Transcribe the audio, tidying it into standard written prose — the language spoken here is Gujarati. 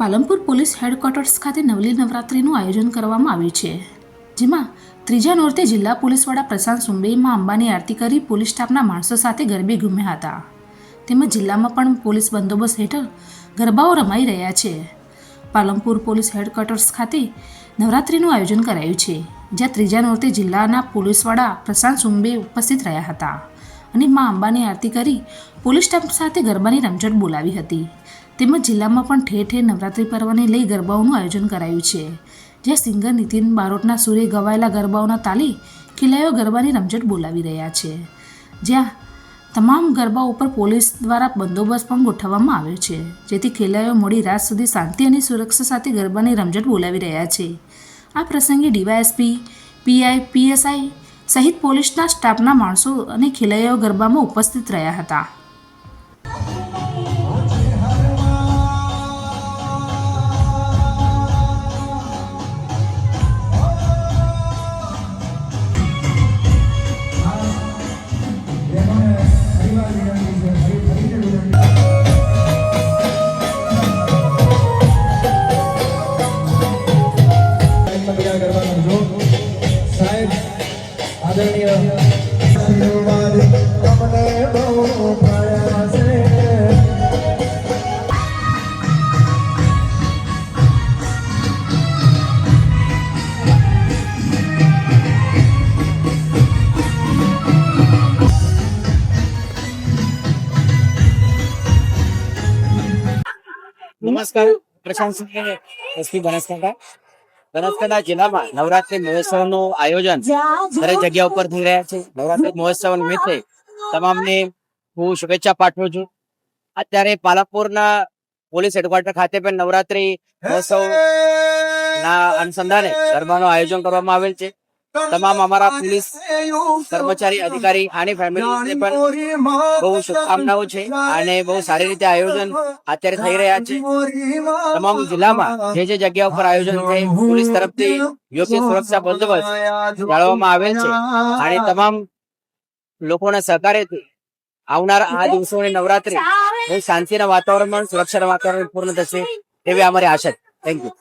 પાલનપુર પોલીસ હેડક્વાર્ટર્સ ખાતે નવલી નવરાત્રિનું આયોજન કરવામાં આવ્યું છે, જેમાં ત્રીજા નોરતે જિલ્લા પોલીસ વડા પ્રશાંત સુંબેએ માં અંબાની આરતી કરી પોલીસ સ્ટાફના માણસો સાથે ગરબે ઘૂમ્યા હતા. તેમજ જિલ્લામાં પણ પોલીસ બંદોબસ્ત હેઠળ ગરબાઓ રમાઈ રહ્યા છે. પાલનપુર પોલીસ હેડક્વાર્ટર્સ ખાતે નવરાત્રિનું આયોજન કરાયું છે, જ્યાં ત્રીજા નોરતે જિલ્લાના પોલીસ વડા પ્રશાંત સુંબે ઉપસ્થિત રહ્યા હતા અને માં અંબાની આરતી કરી પોલીસ સ્ટાફ સાથે ગરબાની રમઝટ બોલાવી હતી. તેમજ જિલ્લામાં પણ ઠેર ઠેર નવરાત્રિ પર્વને લઈ ગરબાઓનું આયોજન કરાયું છે, જ્યાં સિંગર નીતિન બારોટના સુરે ગવાયેલા ગરબાઓના તાલે ખેલૈયાઓ ગરબાની રમઝટ બોલાવી રહ્યા છે. જ્યાં તમામ ગરબા ઉપર પોલીસ દ્વારા બંદોબસ્ત પણ ગોઠવવામાં આવ્યો છે, જેથી ખેલૈયાઓ મોડી રાત સુધી શાંતિ અને સુરક્ષા સાથે ગરબાની રમઝટ બોલાવી રહ્યા છે. આ પ્રસંગે ડીવાયએસપી, પીઆઈ, પીએસઆઈ સહિત પોલીસના સ્ટાફના માણસો અને ખેલૈયાઓ ગરબામાં ઉપસ્થિત રહ્યા હતા. નમસ્કાર, પ્રશાંત સુંબે, એસપી બનાસકાંઠા જિલ્લામાં નવરાત્રી મહોત્સવનું આયોજન દરેક જગ્યા ઉપર થઈ રહ્યા છે. નવરાત્રી મહોત્સવ નિમિત્તે તમામને હું શુભેચ્છા પાઠવું છું. અત્યારે પાલનપુરના પોલીસ હેડક્વાર્ટર ખાતે પણ નવરાત્રી મહોત્સવ ના અનુસંધાને ગરબાનું આયોજન કરવામાં આવેલ છે. તમામ અમારા પોલીસ કર્મચારી, અધિકારી અને ફેમિલીને પણ બહુ શુભકામનાઓ છે અને બહુ સારી રીતે આયોજન અત્યારે થઈ રહ્યા છે. તમામ જિલ્લામાં જે જગ્યા ઉપર આયોજન થાય પોલીસ તરફથી યોગ્ય સુરક્ષા બંદોબસ્ત જાળવવામાં આવેલ છે અને તમામ લોકોના સહકાર્યથી આવનાર આ દિવસોની નવરાત્રી બહુ શાંતિના વાતાવરણમાં, સુરક્ષાના વાતાવરણ પૂર્ણ થશે એવી અમારી આશા. Thank you.